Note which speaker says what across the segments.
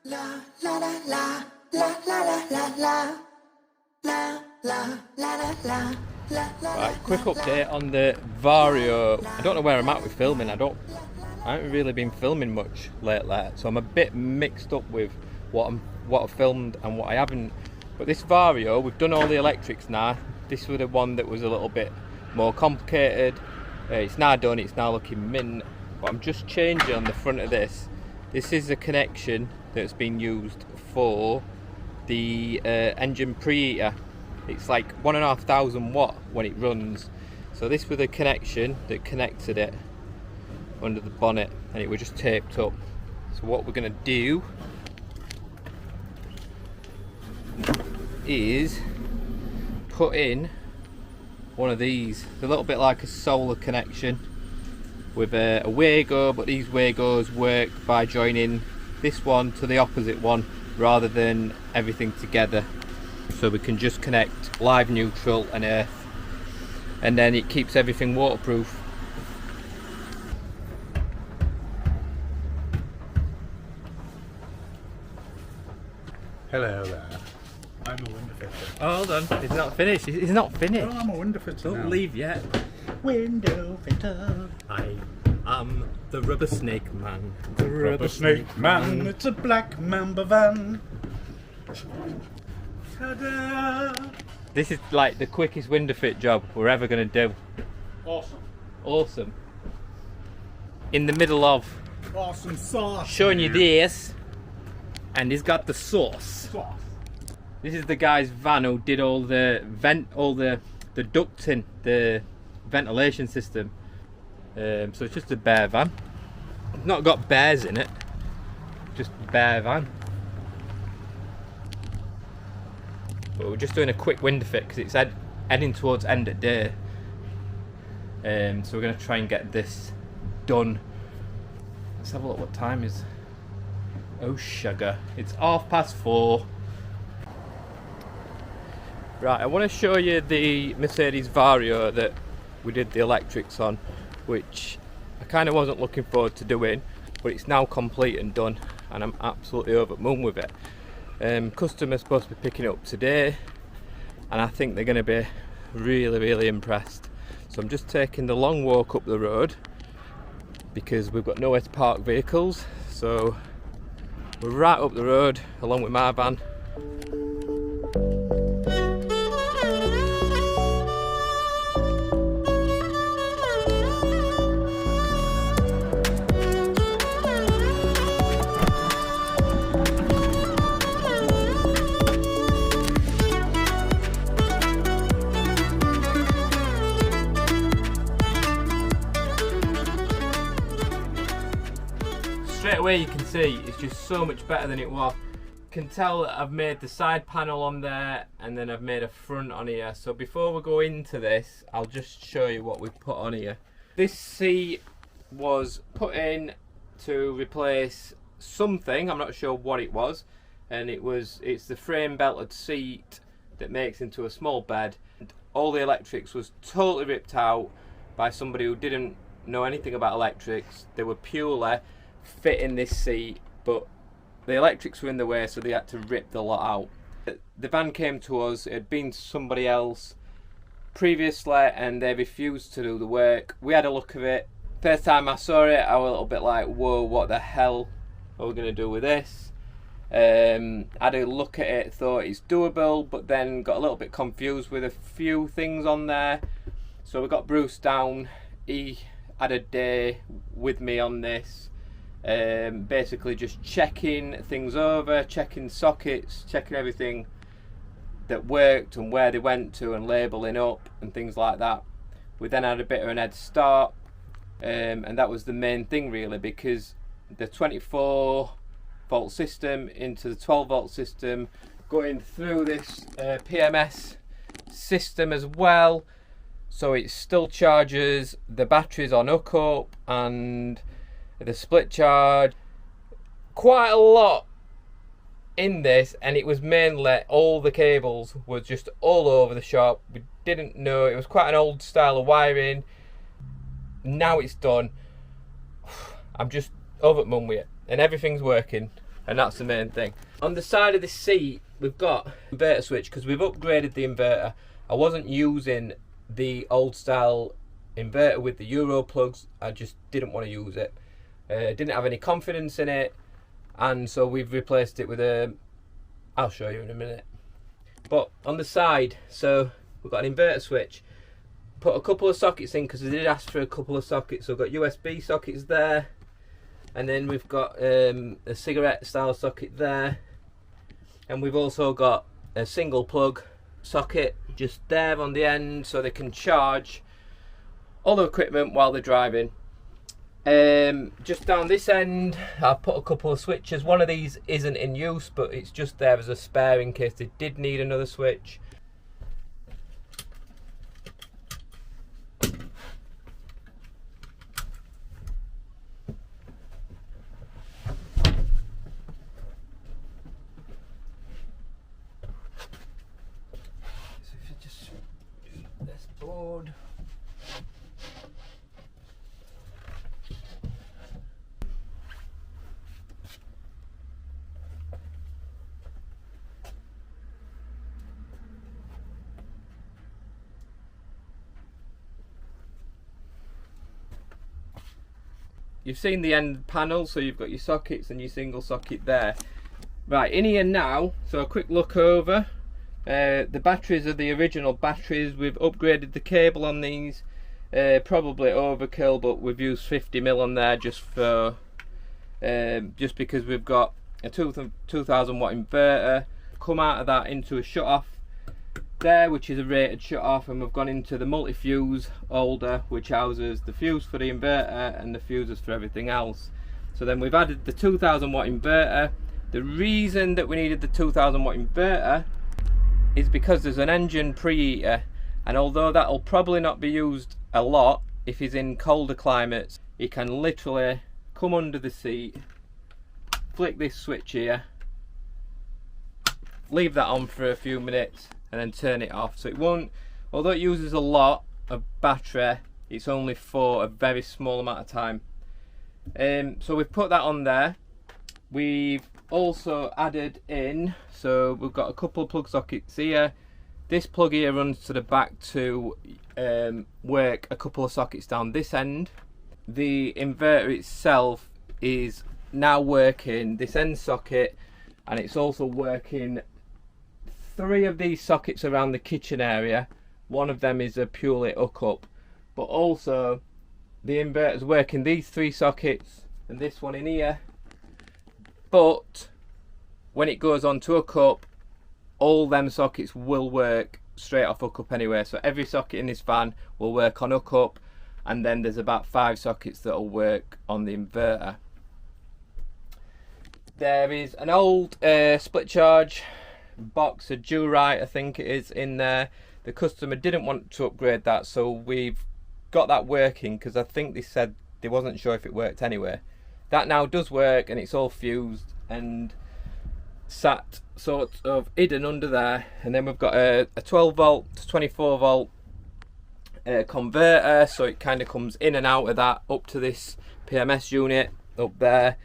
Speaker 1: Right, quick update on the Vario. I don't know where I'm at with filming. I haven't really been filming much lately, so I'm a bit mixed up with what I've filmed and what I haven't. But this Vario, we've done all the electrics now. This was the one that was a little bit more complicated. It's now done, it's now looking mint. But I'm just changing on the front of this. This is a connection that's been used for the engine preheater. It's like 1,500 watt when it runs. So this was a connection that connected it under the bonnet, and it was just taped up. So what we're going to do is put in one of these. It's a little bit like a solar connection with a Wago, but these Wagos work by joining this one to the opposite one rather than everything together. So we can just connect live, neutral and earth, and then it keeps everything waterproof.
Speaker 2: Hello there. I'm a window fitter.
Speaker 1: Oh, hold on, it's not finished. It's not finished.
Speaker 2: Oh, I'm a window fitter.
Speaker 1: Don't
Speaker 2: now.
Speaker 1: leave yet.
Speaker 2: Window fitter.
Speaker 1: I am the rubber snake man.
Speaker 2: The rubber snake man. It's a black mamba van. Ta-da!
Speaker 1: This is like the quickest window fit job we're ever going to do.
Speaker 2: Awesome.
Speaker 1: Awesome. In the middle of
Speaker 2: Awesome sauce.
Speaker 1: showing you this, and he's got the sauce.
Speaker 2: Sauce.
Speaker 1: This is the guy's van who did all the ducting, the ventilation system. So it's just a bare van. It's not got bears in it, just bare van. But we're just doing a quick window fit because it's heading towards end of day. So we're going to try and get this done. Let's have a look what time is. Oh sugar, it's 4:30. Right, I want to show you the Mercedes Vario that we did the electrics on, which I kind of wasn't looking forward to doing, but it's now complete and done, and I'm absolutely over the moon with it. Customer's supposed to be picking it up today, and I think they're going to be really impressed. So I'm just taking the long walk up the road because we've got nowhere to park vehicles, so we're right up the road along with my van. Straight away you can see it's just so much better than it was. You can tell that I've made the side panel on there, and then I've made a front on here. So before we go into this, I'll just show you what we've put on here. This seat was put in to replace something, I'm not sure what it was, and it's the frame belted seat that makes into a small bed. All the electrics was totally ripped out by somebody who didn't know anything about electrics. They were purely fitting this seat, but the electrics were in the way, so they had to rip the lot out. The van came to us, it had been to somebody else previously, and they refused to do the work. We had a look at it. First time I saw it, I was a little bit like, whoa, what the hell are we going to do with this? I had a look at it, thought it's doable, but then got a little bit confused with a few things on there. So we got Bruce down, he had a day with me on this. Basically just checking things over, checking sockets, checking everything that worked and where they went to, and labelling up and things like that. We then had a bit of an head start, and that was the main thing really, because the 24 volt system into the 12 volt system, going through this PMS system as well, so it still charges the batteries on hook up and the split charge. Quite a lot in this, and it was mainly all the cables were just all over the shop. We didn't know, it was quite an old style of wiring. Now it's done. I'm just over at mum with it, and everything's working. and that's the main thing. On the side of the seat, we've got inverter switch because we've upgraded the inverter. I wasn't using the old style inverter with the Euro plugs. I just didn't want to use it. Didn't have any confidence in it, and so we've replaced it with a, I'll show you in a minute. But on the side, so we've got an inverter switch. Put a couple of sockets in because they did ask for a couple of sockets. So we've got USB sockets there, and then we've got a cigarette style socket there, and we've also got a single plug socket just there on the end so they can charge all the equipment while they're driving. Just down this end I've put a couple of switches. One of these isn't in use, but it's just there as a spare in case they did need another switch. So if you just this board, you've seen the end panel, so you've got your sockets and your single socket there. Right, in here now, so a quick look over. The batteries are the original batteries. We've upgraded the cable on these. Probably overkill, but we've used 50mm on there just for just because we've got a 2000 watt inverter. Come out of that into a shut off there, which is a rated shut off, and we've gone into the multi-fuse holder, which houses the fuse for the inverter and the fuses for everything else. So then we've added the 2000 watt inverter. The reason that we needed the 2000 watt inverter is because there's an engine preheater, and although that'll probably not be used a lot if he's in colder climates, he can literally come under the seat, flick this switch here, leave that on for a few minutes, and then turn it off. So it won't, although it uses a lot of battery, it's only for a very small amount of time. So we've put that on there. We've also added in, so we've got a couple of plug sockets here. This plug here runs to the back to work a couple of sockets down this end. The inverter itself is now working this end socket, and it's also working 3 of these sockets around the kitchen area. One of them is a purely hookup, but also the inverter's working these 3 sockets and this one in here. But when it goes on to hookup, all them sockets will work straight off hookup anyway. So every socket in this van will work on hookup, and then there's about 5 sockets that will work on the inverter. There is an old split charge box, a Durite I think it is, in there. The customer didn't want to upgrade that, so we've got that working because I think they said they wasn't sure if it worked anyway. That now does work, and it's all fused and sat sort of hidden under there. And then we've got a 12 volt to 24 volt converter, so it kind of comes in and out of that up to this PMS unit up there.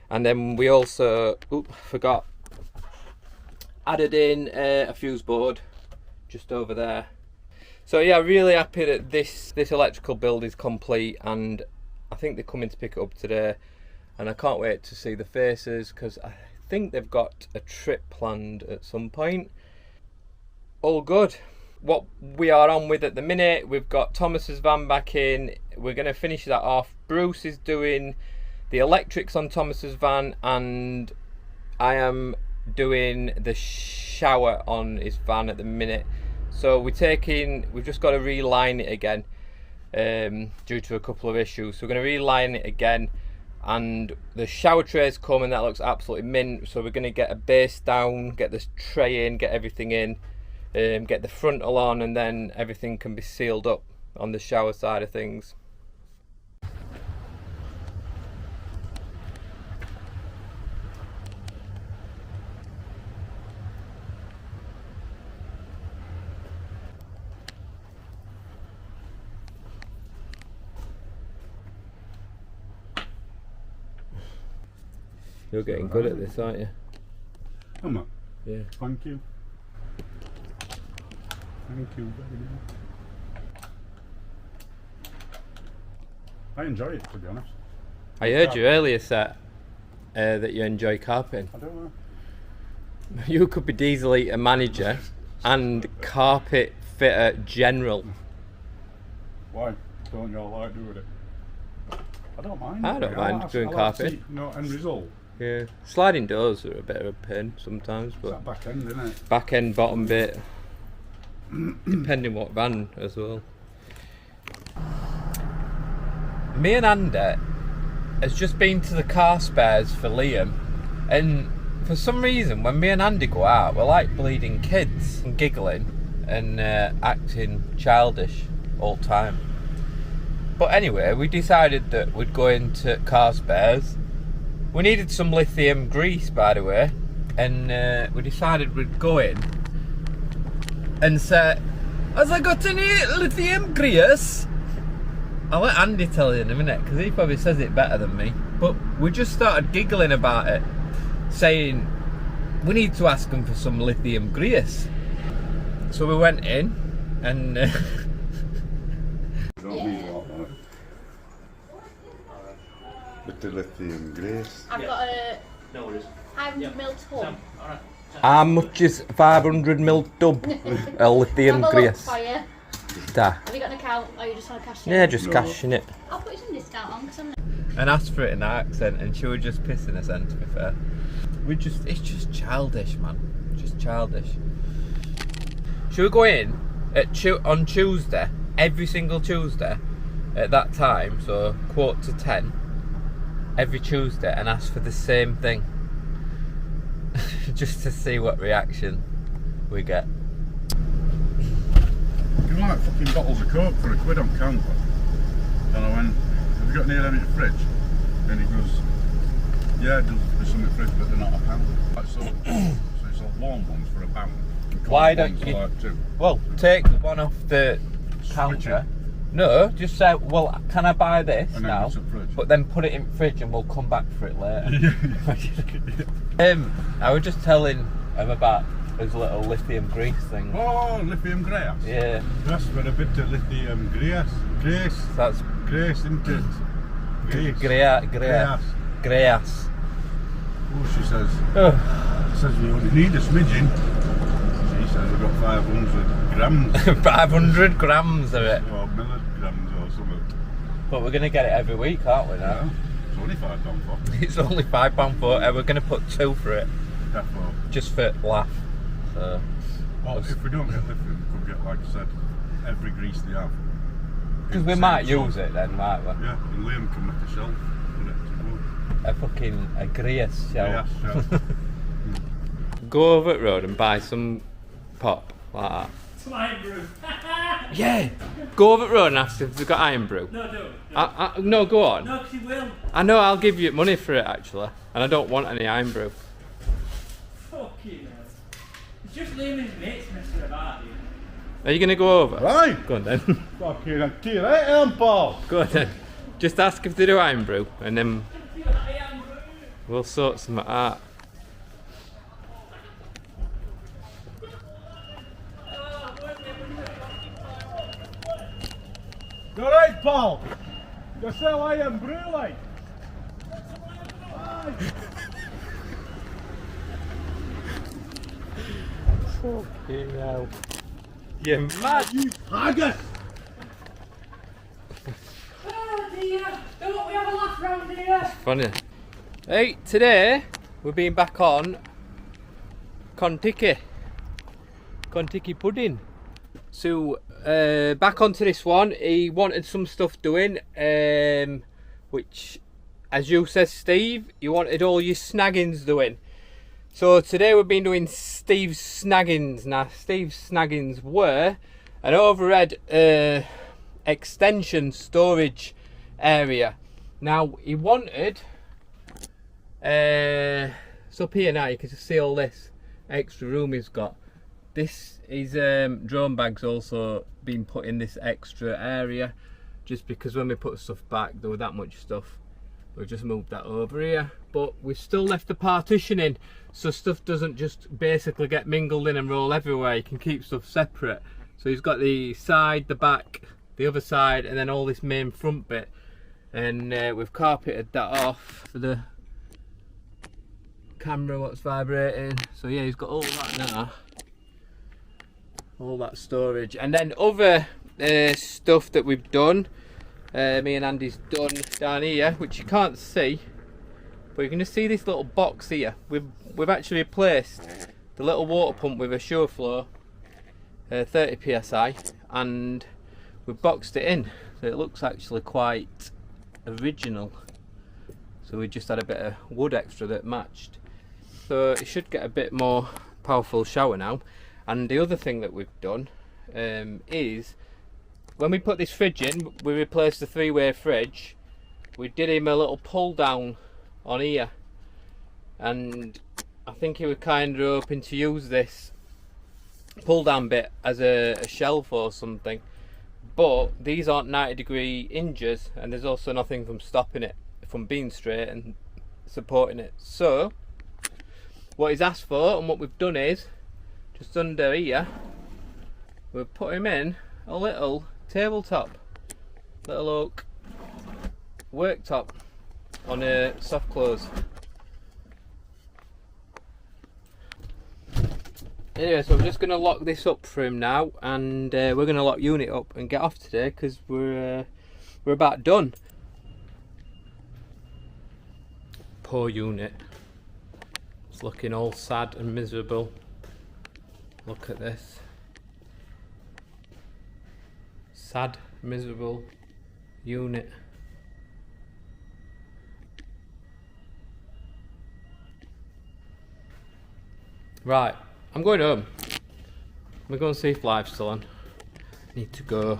Speaker 1: And then we also, forgot, added in a fuse board just over there. So yeah, really happy that this electrical build is complete, and I think they're coming to pick it up today, and I can't wait to see the faces because I think they've got a trip planned at some point. All good. What we are on with at the minute, we've got Thomas's van back in. We're going to finish that off. Bruce is doing the electrics on Thomas's van, and I am doing the shower on his van at the minute. So we've just got to reline it again due to a couple of issues. So we're going to reline it again, and the shower tray's come, and that looks absolutely mint. So we're going to get a base down, get this tray in, get everything in, get the frontal on, and then everything can be sealed up on the shower side of things. You're getting good at this, aren't you?
Speaker 2: Am I?
Speaker 1: Yeah.
Speaker 2: Thank you. Thank you very much. I enjoy it, to be honest.
Speaker 1: I heard you earlier, Seth, that you enjoy carpeting.
Speaker 2: I don't know.
Speaker 1: You could be diesel eater manager and carpet fitter general.
Speaker 2: Why don't you all like doing it? I don't mind.
Speaker 1: I don't mind doing
Speaker 2: I
Speaker 1: carpet.
Speaker 2: Like to see, you know, end result.
Speaker 1: Yeah. Sliding doors are a bit of a pain sometimes,
Speaker 2: It's
Speaker 1: but
Speaker 2: that back end, isn't it?
Speaker 1: back end, bottom bit, depending what van as well. Me and Andy has just been to the car spares for Liam, and for some reason when me and Andy go out we're like bleeding kids and giggling and acting childish all the time. But anyway, we decided that we'd go into car spares. We needed some lithium grease, by the way, and we decided we'd go in and say, "Has I got any lithium grease?" I'll let Andy tell you in a minute, because he probably says it better than me. But we just started giggling about it, saying we need to ask them for some lithium grease. So we went in and
Speaker 2: You don't need a lot on it. Bit of lithium grease.
Speaker 3: I've got a
Speaker 1: no worries.
Speaker 3: 500ml tub.
Speaker 1: How much is 500ml tub of lithium
Speaker 3: Have a look
Speaker 1: grease?
Speaker 3: for you.
Speaker 1: Da.
Speaker 3: Have you got an account or you just want to cash it?
Speaker 1: Yeah, just
Speaker 2: No.
Speaker 1: cashing it.
Speaker 3: I'll put some discount on because I'm
Speaker 1: And asked for it in our accent, and she was just pissing us in, to be fair. It's just childish, man. Just childish. Should we go in on Tuesday, every single Tuesday, at that time, so 9:45, every Tuesday, and ask for the same thing? Just to see what reaction we get.
Speaker 2: You like fucking bottles of Coke for £1 on counter. And I went, "Have you got any of them in the fridge?" And he goes, "Yeah, there's some in the fridge, but they're not £1." Like, so it's all warm ones for £1. and cold
Speaker 1: Why don't
Speaker 2: ones are
Speaker 1: you-
Speaker 2: like £2.
Speaker 1: Well, take the one off the counter. No, just say, "Well, can I buy this
Speaker 2: And then
Speaker 1: now?"
Speaker 2: it's at fridge.
Speaker 1: But then put it in fridge, and we'll come back for it later. I was just telling him about his little lithium grease thing.
Speaker 2: Oh, lithium grease.
Speaker 1: Yeah,
Speaker 2: That's for a bit of lithium grease. Grease.
Speaker 1: so that's
Speaker 2: Grease, isn't it? Grease.
Speaker 1: grease.
Speaker 2: Oh, she says.
Speaker 1: Oh,
Speaker 2: Says we only need a smidgen. She says we've got 500 grams
Speaker 1: 500 grams of it.
Speaker 2: or milligrams or something.
Speaker 1: But we're gonna get it every week, aren't we? Now
Speaker 2: Yeah. It's only £5 for.
Speaker 1: it's only £5.40. We're gonna put 2 for it,
Speaker 2: Therefore,
Speaker 1: just for laugh. So
Speaker 2: well, if we don't get lithium, we could get, like I said, every grease they have.
Speaker 1: because we
Speaker 2: Same
Speaker 1: might
Speaker 2: sort.
Speaker 1: use it then, might we?
Speaker 2: Yeah, and Liam can make a shelf for it to go.
Speaker 1: A fucking grease shell.
Speaker 2: Yeah, shelf.
Speaker 1: Go over the road and buy some pop like that.
Speaker 4: Some iron brew.
Speaker 1: Yeah. Go over the road and ask if they've got iron brew.
Speaker 4: No, don't.
Speaker 1: No, go on.
Speaker 4: No, because he will.
Speaker 1: I know, I'll give you money for it actually, and I don't want any iron brew.
Speaker 4: Fucking hell. It's just Liam and his mates messing about here.
Speaker 1: Are you gonna go over?
Speaker 2: Right.
Speaker 1: Go on then.
Speaker 2: Fucking a key, right, Paul?
Speaker 1: Go on then. Just ask if they do iron brew, and then we'll sort something out.
Speaker 2: You alright, Paul? You sell iron brew, like?
Speaker 1: Fucking hell. You mad?
Speaker 2: Haggis!
Speaker 4: Oh dear. Don't we have a laugh round here?
Speaker 1: Funny. Hey, today we're being back on Kontiki pudding. So back onto this one. He wanted some stuff doing, which, as you said, Steve, you wanted all your snaggings doing. So today we've been doing Steve's snaggings. Now Steve's snaggings were an overhead extension storage area. Now he wanted, it's up here now, you can just see all this extra room he's got. This is drone bags also been put in this extra area, just because when we put stuff back there was that much stuff We've just moved that over here, but we've still left the partition in, so stuff doesn't just basically get mingled in and roll everywhere. You can keep stuff separate. So he's got the side, the back, the other side, and then all this main front bit. And we've carpeted that off for the camera, what's vibrating. So yeah, he's got all that now, all that storage. And then other stuff that we've done, me and Andy's done down here, which you can't see, but you can just see this little box here. We've actually replaced the little water pump with a Sure Flow 30 psi, and we've boxed it in, so it looks actually quite original. So we just had a bit of wood extra that matched, so it should get a bit more powerful shower now. And the other thing that we've done is when we put this fridge in, we replaced the 3-way fridge. We did him a little pull down on here, and I think he was kind of hoping to use this pull down bit as a shelf or something, but these aren't 90-degree hinges, and there's also nothing from stopping it from being straight and supporting it. So what he's asked for and what we've done is, just under here, we've put him in a little tabletop, little oak worktop on a soft close. Anyway, so I'm just going to lock this up for him now, and we're going to lock unit up and get off today, because we're about done. Poor unit, it's looking all sad and miserable. Look at this, sad, miserable unit. Right, I'm going home. I'm going to see if life's still on. Need to go.